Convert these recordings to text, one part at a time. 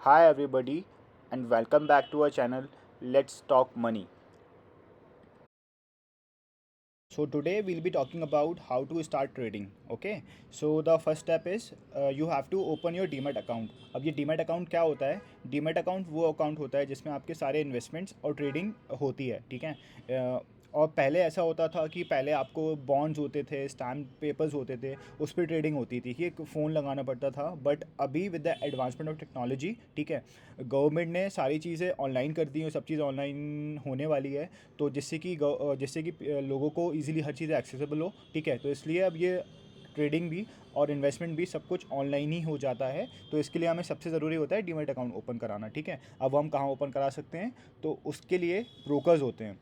Hi, everybody, and welcome back to our channel. Let's talk money. So, today we'll be talking about how to start trading. Okay, so the first step is you have to open your demat account. अब ये demat account क्या होता है? Demat account वो account होता है जिसमें आपके सारे इन्वेस्टमेंट्स और ट्रेडिंग होती है. ठीक है. और पहले ऐसा होता था कि पहले आपको बॉन्ड्स होते थे, स्टैम्प पेपर्स होते थे, उस पर ट्रेडिंग होती थी कि एक फ़ोन लगाना पड़ता था. बट अभी with the advancement of technology, ठीक है, गवर्नमेंट ने सारी चीज़ें ऑनलाइन कर दी हैं, सब चीज़ ऑनलाइन होने वाली है. तो जिससे कि लोगों को इजीली हर चीज़ एक्सेसिबल हो. ठीक है, तो इसलिए अब ये ट्रेडिंग भी और इन्वेस्टमेंट भी सब कुछ ऑनलाइन ही हो जाता है. तो इसके लिए हमें सबसे ज़रूरी होता है डीमैट अकाउंट ओपन कराना. ठीक है, अब हम कहाँ ओपन करा सकते हैं? तो उसके लिए ब्रोकर्स होते हैं.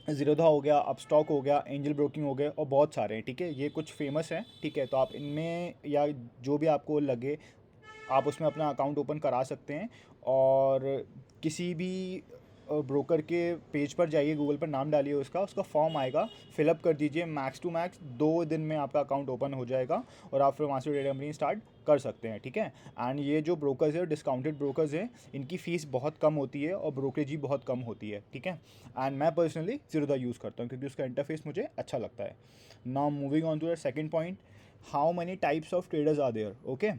ज़ीरोधा हो गया, अपस्टॉक हो गया, एंजल ब्रोकिंग हो गए और बहुत सारे हैं. ठीक है, ये कुछ फेमस हैं. ठीक है, तो आप इनमें या जो भी आपको लगे आप उसमें अपना अकाउंट ओपन करा सकते हैं. और किसी भी ब्रोकर के पेज पर जाइए, गूगल पर नाम डालिए, उसका उसका फॉर्म आएगा, फिलअप कर दीजिए. मैक्स टू मैक्स 2 दिन में आपका अकाउंट ओपन हो जाएगा और आप फिर वहाँ से ट्रेडिंग अपनी स्टार्ट कर सकते हैं. ठीक है, एंड ये जो ब्रोकर्स है, डिस्काउंटेड ब्रोकर्स हैं, इनकी फ़ीस बहुत कम होती है और ब्रोकरेज भी बहुत कम होती है. ठीक है, एंड मैं पर्सनली ज़ीरोधा यूज़ करता हूँ क्योंकि उसका इंटरफेस मुझे अच्छा लगता है. Now moving on to the second point, how many types of traders are there. Okay,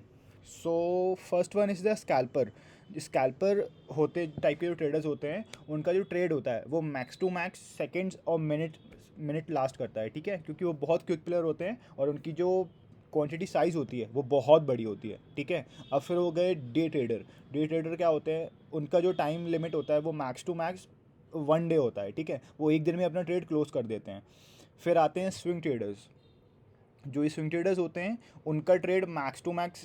so first one is the scalper. Scalper होते टाइप के जो ट्रेडर्स होते हैं, उनका जो ट्रेड होता है वो मैक्स टू मैक्स सेकेंड्स और मिनट लास्ट करता है. ठीक है, क्योंकि वो बहुत क्विक प्लेयर होते हैं और उनकी जो क्वांटिटी साइज़ होती है वो बहुत बड़ी होती है. ठीक है, अब फिर हो गए डे ट्रेडर. डे ट्रेडर क्या होते हैं? उनका जो टाइम लिमिट होता है वो मैक्स टू मैक्स 1 डे होता है. ठीक है, वो एक दिन में अपना ट्रेड क्लोज कर देते हैं. फिर आते हैं स्विंग ट्रेडर्स. जो ये स्विंग ट्रेडर्स होते हैं, उनका trade max to max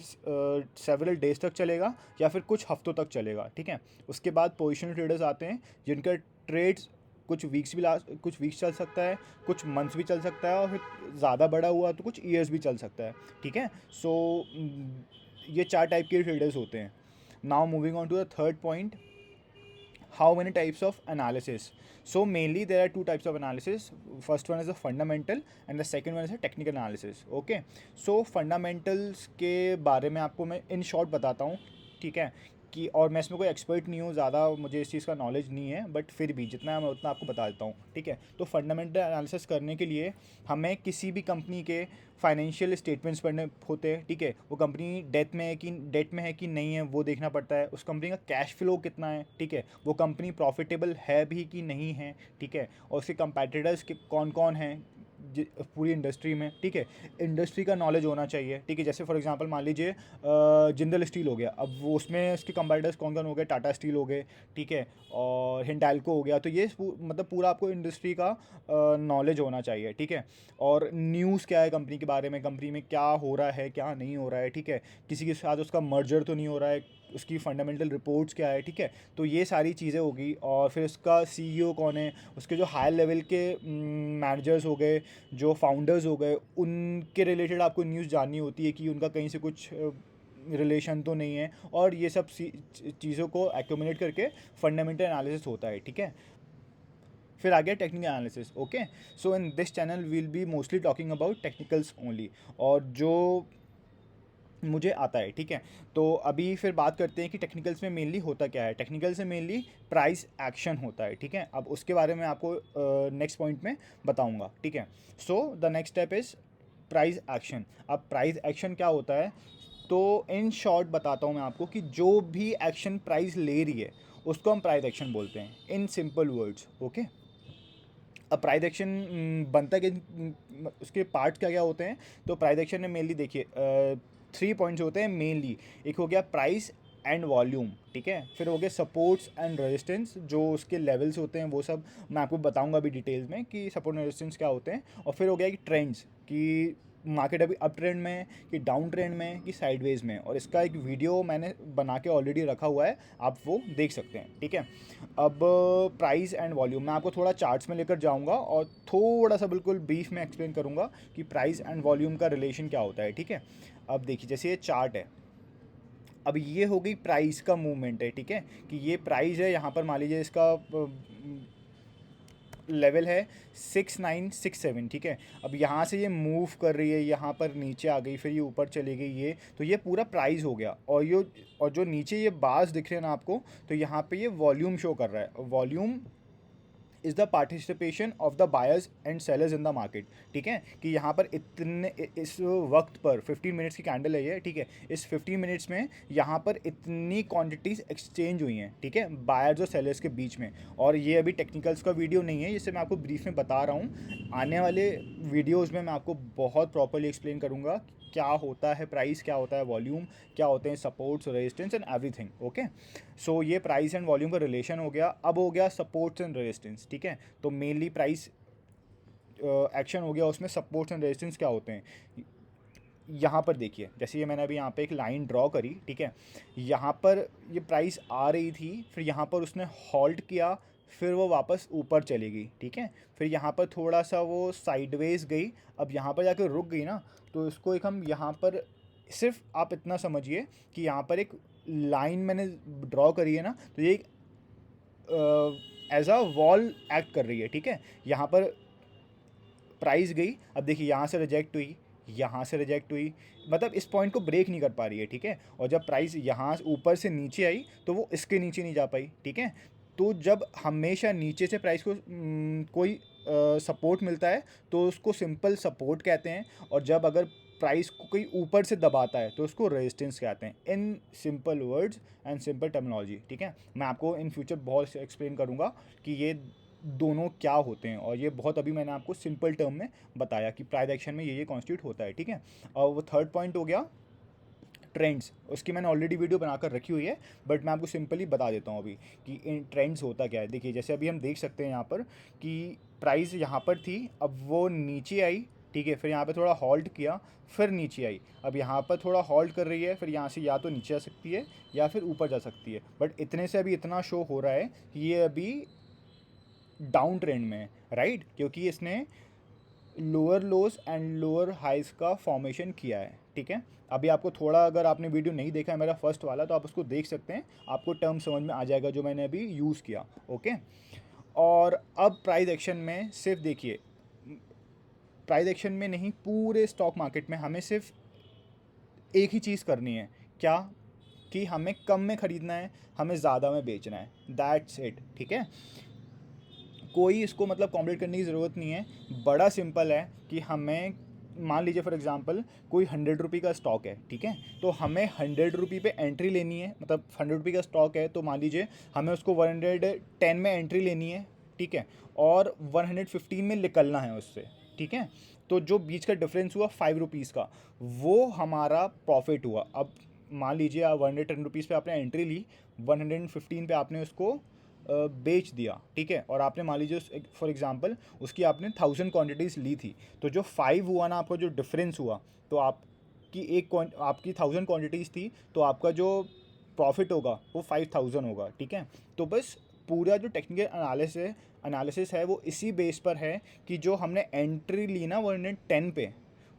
several days तक चलेगा या फिर कुछ हफ्तों तक चलेगा. ठीक है, उसके बाद पोजिशनल ट्रेडर्स आते हैं जिनका ट्रेड्स कुछ वीक्स चल सकता है, कुछ मंथ्स भी चल सकता है और फिर ज़्यादा बड़ा हुआ तो कुछ ईयर्स भी चल सकता है. ठीक है, सो ये 4 टाइप के ट्रेडर्स होते हैं. Now moving on to the third point, how many types of analysis. So mainly there are 2 types of analysis. First one is the fundamental and the second one is the technical analysis. Okay, so fundamentals के बारे में आपको मैं in short बताता हूँ. ठीक है, कि और मैं इसमें कोई एक्सपर्ट नहीं हूँ, ज़्यादा मुझे इस चीज़ का नॉलेज नहीं है, बट फिर भी जितना है मैं उतना आपको बता देता हूँ. ठीक है, तो फंडामेंटल एनालिसिस करने के लिए हमें किसी भी कंपनी के फाइनेंशियल स्टेटमेंट्स पढ़ने होते हैं. ठीक है, वो कंपनी डेट में है कि नहीं है वो देखना पड़ता है. उस कंपनी का कैश फ्लो कितना है. ठीक है, वो कंपनी प्रॉफिटेबल है भी कि नहीं है. ठीक है, और उसके कंपेटिटर्स के कौन कौन हैं पूरी इंडस्ट्री में. ठीक है, इंडस्ट्री का नॉलेज होना चाहिए. ठीक है, जैसे फॉर एग्जांपल मान लीजिए जिंदल स्टील हो गया, अब वो उसमें उसके कंपेटिटर्स कौन कौन हो गए, टाटा स्टील हो गए. ठीक है, और हिंडाल्को हो गया. तो ये मतलब पूरा आपको इंडस्ट्री का नॉलेज होना चाहिए. ठीक है, और न्यूज़ क्या है कंपनी के बारे में, कंपनी में क्या हो रहा है क्या नहीं हो रहा है. ठीक है, किसी के साथ उसका मर्जर तो नहीं हो रहा है, उसकी फंडामेंटल रिपोर्ट्स क्या है. ठीक है, तो ये सारी चीज़ें होगी. और फिर उसका सीईओ कौन है, उसके जो हाई लेवल के मैनेजर्स हो गए, जो फाउंडर्स हो गए, उनके रिलेटेड आपको न्यूज़ जाननी होती है कि उनका कहीं से कुछ रिलेशन तो नहीं है. और ये सब चीज़ों को एक्यूमुलेट करके फंडामेंटल एनालिसिस होता है. ठीक है, फिर आ गया technical analysis. Okay, so in this channel will be mostly talking about technicals only, और जो मुझे आता है. ठीक है, तो अभी फिर बात करते हैं कि टेक्निकल्स में मेनली होता क्या है. टेक्निकल से मेनली प्राइस एक्शन होता है. ठीक है, अब उसके बारे में आपको नेक्स्ट पॉइंट में बताऊंगा. ठीक है, so the next step is price action. अब प्राइस एक्शन क्या होता है, तो इन शॉर्ट बताता हूँ मैं आपको कि जो भी एक्शन प्राइस ले रही है उसको हम प्राइस एक्शन बोलते हैं, इन सिंपल वर्ड्स. ओके, अब प्राइस एक्शन बनता है कि उसके पार्ट्स क्या क्या होते हैं. तो प्राइस एक्शन में मेनली देखिए 3 पॉइंट्स होते हैं मेनली. एक हो गया प्राइस एंड वॉल्यूम. ठीक है, फिर हो गया सपोर्ट्स एंड रेजिस्टेंस, जो उसके लेवल्स होते हैं वो सब मैं आपको बताऊंगा अभी डिटेल्स में कि सपोर्ट एंड रेजिस्टेंस क्या होते हैं. और फिर हो गया कि ट्रेंड्स, कि मार्केट अभी अप ट्रेंड में है कि डाउन ट्रेंड में है कि साइडवेज में है, और इसका एक वीडियो मैंने बना के ऑलरेडी रखा हुआ है, आप वो देख सकते हैं. ठीक है, अब प्राइस एंड वॉल्यूम मैं आपको थोड़ा चार्ट्स में लेकर जाऊंगा और थोड़ा सा बिल्कुल ब्रीफ में एक्सप्लेन करूंगा कि प्राइस एंड वॉल्यूम का रिलेशन क्या होता है. ठीक है, अब देखिए जैसे ये चार्ट है, अब ये हो गई प्राइस का मूवमेंट है. ठीक है, कि ये प्राइस है, यहाँ पर मान लीजिए इसका लेवल है 6967, ठीक है। अब यहाँ से ये मूव कर रही है, यहाँ पर नीचे आ गई, फिर ये ऊपर चली गई, ये तो ये पूरा प्राइस हो गया। और जो नीचे ये बार्स दिख रहे हैं ना आपको, तो यहाँ पे ये वॉल्यूम शो कर रहा है। Volume is the participation of the buyers and sellers in the market, ठीक है। कि यहाँ पर इस वक्त पर 15 मिनट्स की कैंडल है ये, ठीक है। इस 15 मिनट्स में यहाँ पर इतनी क्वांटिटीज़ एक्सचेंज हुई हैं, ठीक है, बायर्स और सेलर्स के बीच में। और ये अभी टेक्निकल्स का वीडियो नहीं है, जिससे मैं आपको ब्रीफ में बता रहा हूँ। आने वाले वीडियोज़ में मैं आपको बहुत प्रॉपरली एक्सप्लेन करूँगा क्या होता है प्राइस, क्या होता है वॉल्यूम, क्या होते हैं supports, resistance and everything, okay. So ये प्राइस एंड वॉल्यूम का रिलेशन हो गया। अब हो गया सपोर्ट्स एंड रेजिस्टेंस, ठीक है। तो मेनली प्राइस एक्शन हो गया, उसमें सपोर्ट्स एंड रेजिस्टेंस क्या होते हैं। यहाँ पर देखिए, जैसे ये मैंने अभी यहाँ पे एक लाइन ड्रॉ करी, ठीक है। यहाँ पर ये प्राइस आ रही थी, फिर यहाँ पर उसने हॉल्ट किया, फिर वो वापस ऊपर चली गई, ठीक है। फिर यहाँ पर थोड़ा सा वो साइडवेज गई, अब यहाँ पर जाकर रुक गई ना, तो इसको एक हम यहाँ पर सिर्फ आप इतना समझिए कि यहाँ पर एक लाइन मैंने ड्रॉ करी है ना, तो ये एज अ वॉल एक्ट कर रही है, ठीक है। यहाँ पर प्राइस गई, अब देखिए यहाँ से रिजेक्ट हुई, यहाँ से रिजेक्ट हुई, मतलब इस पॉइंट को ब्रेक नहीं कर पा रही है, ठीक है। और जब प्राइस यहाँ ऊपर से नीचे आई तो वो इसके नीचे नहीं जा पाई, ठीक है। तो जब हमेशा नीचे से प्राइस को कोई सपोर्ट मिलता है तो उसको सिंपल सपोर्ट कहते हैं, और जब अगर प्राइस को कोई ऊपर से दबाता है तो उसको रेजिस्टेंस कहते हैं, in simple words and simple terminology, ठीक है। मैं आपको इन फ्यूचर बहुत एक्सप्लेन करूँगा कि ये दोनों क्या होते हैं, और ये बहुत अभी मैंने आपको सिंपल टर्म में बताया कि प्राइस एक्शन में ये कॉन्स्टिट्यूट होता है, ठीक है। और वो थर्ड पॉइंट हो गया ट्रेंड्स, उसकी मैंने ऑलरेडी वीडियो बनाकर रखी हुई है, बट मैं आपको सिंपली बता देता हूँ अभी कि इन ट्रेंड्स होता क्या है। देखिए जैसे अभी हम देख सकते हैं यहाँ पर कि प्राइस यहाँ पर थी, अब वो नीचे आई, ठीक है, फिर यहाँ पे थोड़ा हॉल्ट किया, फिर नीचे आई, अब यहाँ पर थोड़ा हॉल्ट कर रही है, फिर यहाँ से या तो नीचे आ सकती है या फिर ऊपर जा सकती है, बट इतने से अभी इतना शो हो रहा है कि ये अभी डाउन ट्रेंड में है, राइट, क्योंकि इसने lower lows and lower highs का फॉर्मेशन किया है, ठीक है। अभी आपको थोड़ा, अगर आपने वीडियो नहीं देखा है मेरा फर्स्ट वाला, तो आप उसको देख सकते हैं, आपको टर्म समझ में आ जाएगा जो मैंने अभी यूज़ किया, ओके। और अब प्राइस एक्शन में सिर्फ देखिए, प्राइस एक्शन में नहीं, पूरे स्टॉक मार्केट में हमें सिर्फ एक ही चीज़ करनी है, क्या, कि हमें कम में ख़रीदना है, हमें ज़्यादा में बेचना है, दैट्स इट, ठीक है। कोई इसको मतलब कॉम्प्लिकेट करने की ज़रूरत नहीं है, बड़ा सिंपल है कि हमें, मान लीजिए फॉर एग्जांपल कोई 100 रुपये का स्टॉक है, ठीक है, तो हमें 100 रुपये पे एंट्री लेनी है, मतलब 100 रुपये का स्टॉक है तो मान लीजिए हमें उसको 110 में एंट्री लेनी है, ठीक है, और 115 में निकलना है उससे, ठीक है। तो जो बीच का डिफरेंस हुआ 5 रुपीज़ का, वो हमारा प्रॉफिट हुआ। अब मान लीजिए आप 110 रुपीज़ पे आपने एंट्री ली, 115 पे आपने उसको बेच दिया, ठीक है, और आपने मान लीजिए फॉर एग्जांपल उसकी आपने 1000 क्वांटिटीज़ ली थी, तो जो 5 हुआ ना आपका, जो डिफरेंस हुआ, तो आपकी 1000 क्वांटिटीज़ थी, तो आपका जो प्रॉफिट होगा वो 5000 होगा, ठीक है। तो बस पूरा जो टेक्निकल एनालिसिस है वो इसी बेस पर है कि जो हमने एंट्री ली ना 110 पे,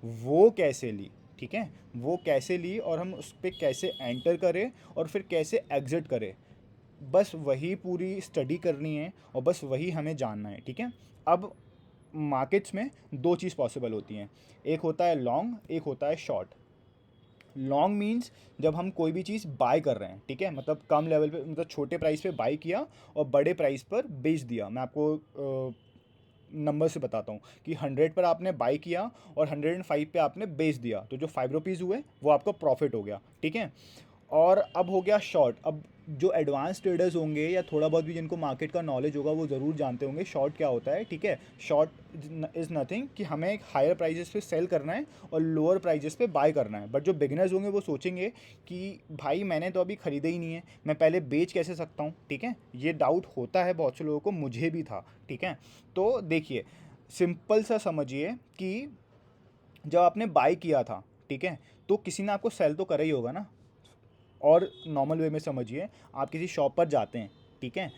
वो कैसे ली, ठीक है, वो कैसे ली, और हम उस पर कैसे एंटर करें और फिर कैसे एग्ज़िट करें, बस वही पूरी स्टडी करनी है और बस वही हमें जानना है, ठीक है। अब मार्केट्स में दो चीज़ पॉसिबल होती हैं, एक होता है लॉन्ग, एक होता है शॉर्ट। लॉन्ग मीन्स जब हम कोई भी चीज़ बाय कर रहे हैं, ठीक है, मतलब कम लेवल पे, मतलब छोटे प्राइस पे बाय किया और बड़े प्राइस पर बेच दिया। मैं आपको नंबर से बताता हूँ कि 100 पर आपने बाय किया और 105 पे आपने बेच दिया, तो जो 5 रुपीज़ हुए वो आपका प्रॉफिट हो गया, ठीक है। और अब हो गया शॉर्ट। अब जो एडवांस ट्रेडर्स होंगे या थोड़ा बहुत भी जिनको मार्केट का नॉलेज होगा वो ज़रूर जानते होंगे शॉर्ट क्या होता है, ठीक है। शॉर्ट इज़ नथिंग कि हमें एक हायर प्राइजेस पे सेल करना है और लोअर प्राइजेस पे बाय करना है। बट जो बिगिनर्स होंगे वो सोचेंगे कि भाई मैंने तो अभी ख़रीदा ही नहीं है, मैं पहले बेच कैसे सकता हूँ, ठीक है। ये डाउट होता है बहुत से लोगों को, मुझे भी था, ठीक है। तो देखिए सिंपल सा समझिए कि जब आपने बाय किया था, ठीक है, तो किसी ने आपको सेल तो करा ही होगा ना। और नॉर्मल वे में समझिए, आप किसी शॉप पर जाते हैं, ठीक है,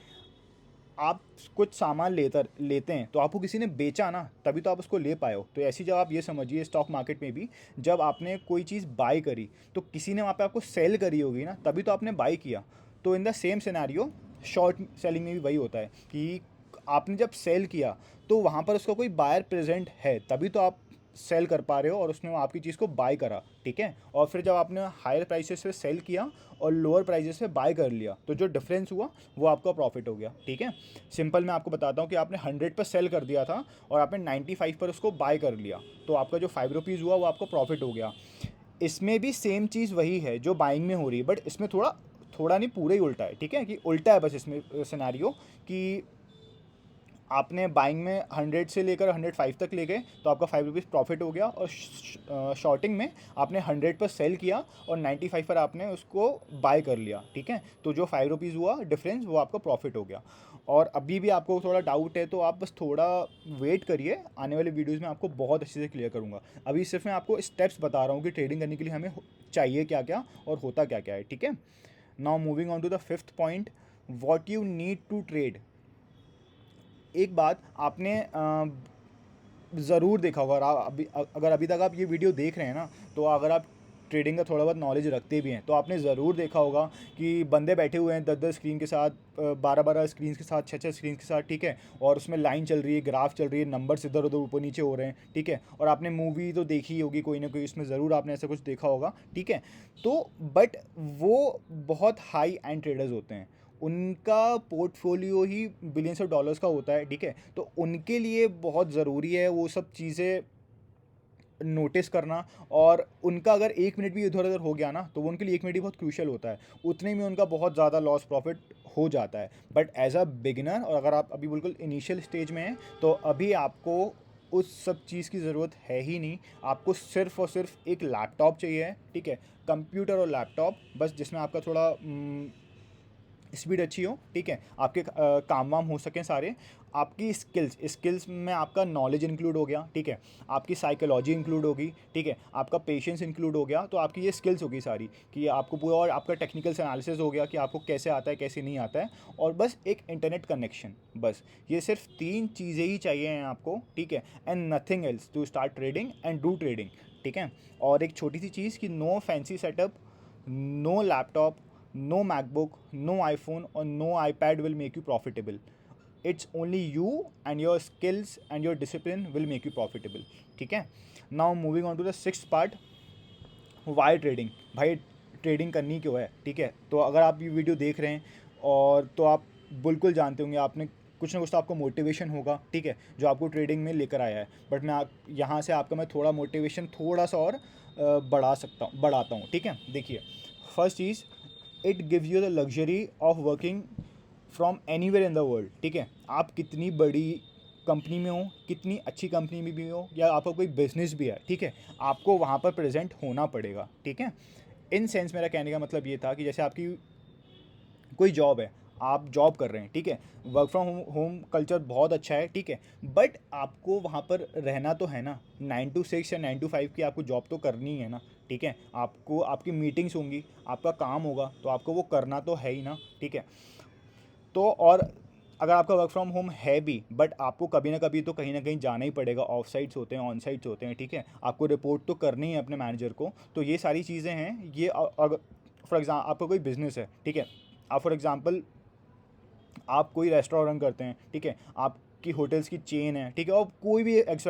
आप कुछ सामान लेते हैं तो आपको किसी ने बेचा ना, तभी तो आप उसको ले पाए हो। तो ऐसी जब आप ये समझिए स्टॉक मार्केट में भी, जब आपने कोई चीज़ बाय करी तो किसी ने वहाँ पे आपको सेल करी होगी ना, तभी तो आपने बाय किया। तो in the same scenario short selling में भी वही होता है कि आपने जब सेल किया तो वहाँ पर उसका कोई बायर प्रेजेंट है, तभी तो आप सेल कर पा रहे हो और उसने वो आपकी चीज़ को बाय करा, ठीक है। और फिर जब आपने हायर प्राइसेस पे सेल किया और लोअर प्राइसेस पे बाय कर लिया, तो जो डिफरेंस हुआ वो आपका प्रॉफिट हो गया, ठीक है। सिंपल मैं आपको बताता हूँ कि आपने 100 पर सेल कर दिया था और आपने 95 पर उसको बाय कर लिया, तो आपका जो 5 रुपीज़ हुआ वो आपको प्रॉफिट हो गया। इसमें भी सेम चीज़ वही है जो बाइंग में हो रही है, बट इसमें थोड़ा थोड़ा नहीं, पूरा ही उल्टा है, ठीक है। कि उल्टा है बस इसमें सिनेरियो कि आपने बाइंग में 100 से लेकर 105 तक ले गए तो आपका 5 रुपीज़ प्रॉफिट हो गया, और शॉर्टिंग में आपने 100 पर सेल किया और 95 पर आपने उसको बाय कर लिया, ठीक है। तो जो 5 रुपीज़ हुआ डिफरेंस वो आपका प्रॉफिट हो गया। और अभी भी आपको थोड़ा डाउट है तो आप बस थोड़ा वेट करिए, आने वाले वीडियोज़ में आपको बहुत अच्छे से क्लियर करूँगा। अभी सिर्फ मैं आपको स्टेप्स बता रहा हूँ कि ट्रेडिंग करने के लिए हमें चाहिए क्या क्या और होता क्या क्या है, ठीक है। Now moving on to the fifth point, what you need to trade. एक बात आपने ज़रूर देखा होगा, अगर अभी तक आप ये वीडियो देख रहे हैं ना, तो अगर आप ट्रेडिंग का थोड़ा बहुत नॉलेज रखते भी हैं तो आपने ज़रूर देखा होगा कि बंदे बैठे हुए हैं 10-10 स्क्रीन के साथ, 12-12 स्क्रीन के साथ, 6-6 स्क्रीन के साथ, ठीक है। और उसमें लाइन चल रही है, ग्राफ चल रही है, नंबर्स इधर उधर ऊपर नीचे हो रहे हैं, ठीक है। और आपने मूवी तो देखी ही होगी कोई ना कोई, उसमें ज़रूर आपने ऐसा कुछ देखा होगा, ठीक है। तो बट वो बहुत हाई एंड ट्रेडर्स होते हैं, उनका portfolio he billions of dollars का होता है, ठीक है। तो उनके लिए बहुत ज़रूरी है वो सब चीज़ें नोटिस करना, और उनका अगर 1 मिनट भी इधर उधर हो गया ना तो वो उनके लिए 1 मिनट ही बहुत क्रूशल होता है, उतने में उनका बहुत ज़्यादा लॉस प्रॉफिट हो जाता है। बट एज अ बिगिनर, और अगर आप अभी बिल्कुल इनिशियल स्टेज में हैं, तो अभी आपको उस सब चीज़ की ज़रूरत है ही नहीं। आपको सिर्फ और सिर्फ एक लैपटॉप चाहिए, ठीक है। कंप्यूटर और लैपटॉप बस, जिसमें आपका थोड़ा स्पीड अच्छी हो, ठीक है। आपके काम वाम हो सकें सारे। आपकी स्किल्स में आपका नॉलेज इंक्लूड हो गया, ठीक है। आपकी साइकोलॉजी इंक्लूड होगी, ठीक है। आपका पेशेंस इंक्लूड हो गया, तो आपकी ये स्किल्स होगी सारी कि आपको पूरा, और आपका टेक्निकल एनालिसिस हो गया कि आपको कैसे आता है कैसे नहीं आता है, और बस एक इंटरनेट कनेक्शन, बस ये सिर्फ 3 चीज़ें ही चाहिए हैं आपको, ठीक है। And nothing else to start trading and do trading, ठीक है। और एक छोटी सी चीज़ कि no fancy setup, no laptop, no MacBook, no iPhone, or no iPad will make you profitable. It's only you and your skills and your discipline will make you profitable. ठीक है। Now moving on to the sixth part, why trading। भाई trading करनी क्यों है, ठीक है। तो अगर आप ये वीडियो देख रहे हैं और तो आप बिल्कुल जानते होंगे, आपने कुछ ना कुछ तो आपको मोटिवेशन होगा, ठीक है, जो आपको ट्रेडिंग में लेकर आया है। बट मैं यहाँ से आपका मैं थोड़ा मोटिवेशन थोड़ा सा और बढ़ाता हूँ, ठीक है। देखिए, first cheese, it gives you the luxury of working from anywhere in the world, ठीक है। आप कितनी बड़ी कंपनी में हो, कितनी अच्छी कंपनी में भी हो, या आपका कोई बिजनेस भी है, ठीक है, आपको वहाँ पर प्रेजेंट होना पड़ेगा, ठीक है। इन सेंस मेरा कहने का मतलब ये था कि जैसे आपकी कोई जॉब है, आप जॉब कर रहे हैं, ठीक है। वर्क फ्रॉम होम कल्चर बहुत अच्छा है, ठीक है। बट आपको वहाँ पर रहना तो है ना, 9 to 6 या 9 to 5 की आपको जॉब तो करनी ही है ना, ठीक है। आपको आपकी मीटिंग्स होंगी, आपका काम होगा, तो आपको वो करना तो है ही ना, ठीक है। तो और अगर आपका वर्क फ्रॉम होम है भी, बट आपको कभी ना कहीं जाना ही पड़ेगा, ऑफ साइट्स होते हैं, ऑन साइट्स होते हैं, ठीक है। आपको रिपोर्ट तो करनी है अपने मैनेजर को। तो ये सारी चीज़ें हैं, ये अगर फॉर एग्जाम्पल आपका कोई बिजनेस है, ठीक है, आप फॉर एग्जांपल आप कोई रेस्टोरेंट रन करते हैं, ठीक है, आपकी होटल्स की चेन है, ठीक है, और कोई भी एक्स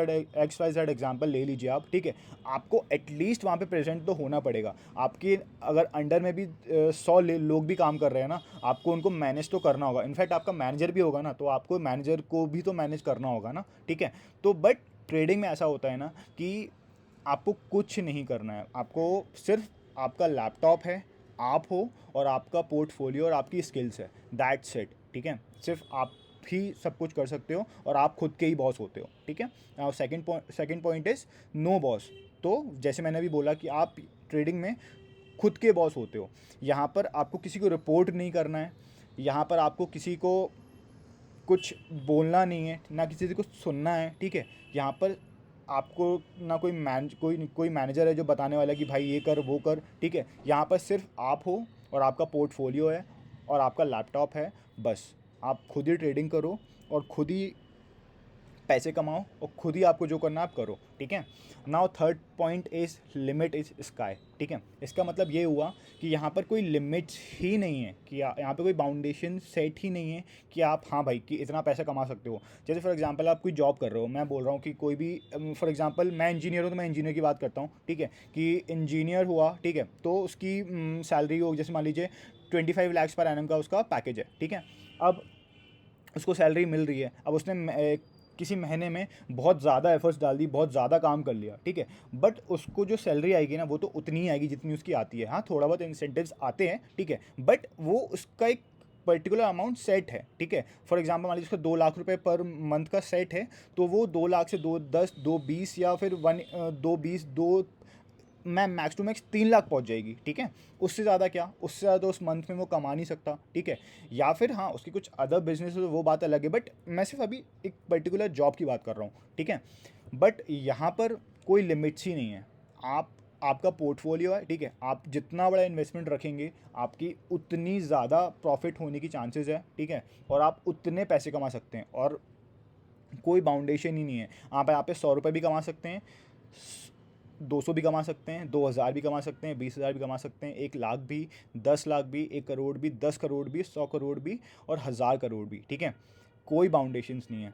वाई जेड एग्जाम्पल ले लीजिए आप, ठीक है। आपको एटलीस्ट वहाँ पे प्रेजेंट तो होना पड़ेगा। आपके अगर अंडर में भी 100 लोग भी काम कर रहे हैं ना, आपको उनको मैनेज तो करना होगा। इनफैक्ट आपका मैनेजर भी होगा ना, तो आपको मैनेजर को भी तो मैनेज करना होगा ना, ठीक है। तो बट ट्रेडिंग में ऐसा होता है ना कि आपको कुछ नहीं करना है, आपको सिर्फ आपका लैपटॉप है, आप हो, और आपका पोर्टफोलियो और आपकी स्किल्स है, दैट्स इट, ठीक है। सिर्फ आप ही सब कुछ कर सकते हो और आप खुद के ही बॉस होते हो, ठीक है। और second point is no boss. तो जैसे मैंने अभी बोला कि आप ट्रेडिंग में खुद के बॉस होते हो, यहाँ पर आपको किसी को रिपोर्ट नहीं करना है, यहाँ पर आपको किसी को कुछ बोलना नहीं है, ना किसी से कुछ सुनना है, ठीक है। यहाँ पर आपको ना कोई मैनेजर है जो बताने वाला है कि भाई ये कर वो कर, ठीक है। यहाँ पर सिर्फ आप हो और आपका पोर्टफोलियो है और आपका लैपटॉप है, बस। आप खुद ही ट्रेडिंग करो और खुद ही पैसे कमाओ और खुद ही आपको जो करना है आप करो, ठीक है। Now third point is limit is sky, ठीक है। इसका मतलब ये हुआ कि यहाँ पर कोई लिमिट्स ही नहीं है, कि यहाँ पे कोई बाउंडेशन सेट ही नहीं है कि आप हाँ भाई कि इतना पैसा कमा सकते हो। जैसे फॉर एग्जांपल आप कोई जॉब कर रहे हो, मैं बोल रहा हूँ कि कोई भी फॉर एग्जांपल मैं इंजीनियर हूँ तो मैं इंजीनियर की बात करता हूँ, ठीक है, कि इंजीनियर हुआ, ठीक है, तो उसकी सैलरी हो, जैसे मान लीजिए 25 लाख पर एनम का उसका पैकेज है, ठीक है। अब उसको सैलरी मिल रही है, अब उसने किसी महीने में बहुत ज़्यादा एफर्ट्स डाल दी, बहुत ज़्यादा काम कर लिया, ठीक है, बट उसको जो सैलरी आएगी ना वो तो उतनी ही आएगी जितनी उसकी आती है। हाँ, थोड़ा बहुत इंसेंटिव्स आते हैं, ठीक है, बट वो उसका एक पर्टिकुलर अमाउंट सेट है, ठीक है। फॉर एग्जांपल मान लीजिए उसका 2 लाख रुपए पर मंथ का सेट है, तो वो 2 लाख से 2 10 2 20 या फिर 2 20 2 मैं मैक्स टू मैक्स 3 लाख पहुंच जाएगी, ठीक है। उससे ज़्यादा क्या, उससे ज़्यादा उस मंथ में वो कमा नहीं सकता, ठीक है। या फिर हाँ उसकी कुछ अदर बिजनेस है वो बात अलग है, बट मैं सिर्फ अभी एक पर्टिकुलर जॉब की बात कर रहा हूँ, ठीक है। बट यहाँ पर कोई लिमिट्स ही नहीं है। आप आपका पोर्टफोलियो है, ठीक है, आप जितना बड़ा इन्वेस्टमेंट रखेंगे आपकी उतनी ज़्यादा प्रॉफिट होने की चांसेस है, ठीक है, और आप उतने पैसे कमा सकते हैं, और कोई बाउंडेशन ही नहीं है। आप यहाँ पे 100 रुपये भी कमा सकते हैं, 200 भी कमा सकते हैं, 2000 भी कमा सकते हैं, 20,000 भी कमा सकते हैं, 1 लाख भी, 10 लाख भी, 1 करोड़ भी, 10 करोड़ भी, 100 करोड़ भी, और 1000 करोड़ भी, ठीक है। कोई बाउंडेशंस नहीं है।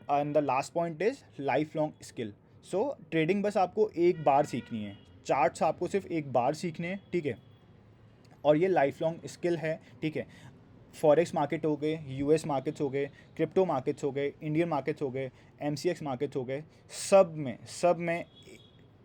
And the last point is life long skill. So trading बस आपको एक बार सीखनी है, चार्ट्स आपको सिर्फ एक बार सीखने हैं, ठीक है, और ये लाइफ लॉन्ग स्किल है, ठीक है। फॉरेक्स मार्केट हो गए, यूएस मार्केट्स हो गए, क्रिप्टो मार्केट्स हो गए, इंडियन मार्केट्स हो गए, एमसीएक्स मार्केट्स हो गए, सब में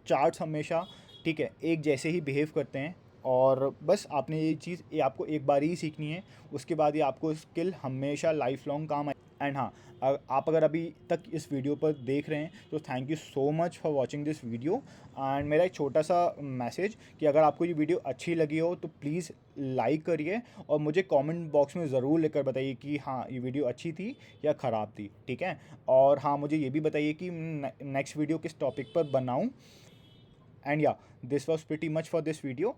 चार्ट्स हमेशा, ठीक है, एक जैसे ही बिहेव करते हैं। और बस आपने ये चीज़ ये आपको एक बार ही सीखनी है, उसके बाद ये आपको स्किल हमेशा लाइफ लॉन्ग काम आए। एंड हाँ, आप अगर अभी तक इस वीडियो पर देख रहे हैं तो thank you so much for watching this video. And मेरा एक छोटा सा मैसेज कि अगर आपको ये वीडियो अच्छी लगी हो तो प्लीज़ लाइक करिए, और मुझे कमेंट बॉक्स में ज़रूर लिखकर बताइए कि हाँ ये वीडियो अच्छी थी या ख़राब थी, ठीक है। और हाँ मुझे ये भी बताइए कि नेक्स्ट वीडियो किस टॉपिक पर बनाऊँ। And yeah, this was pretty much for this video.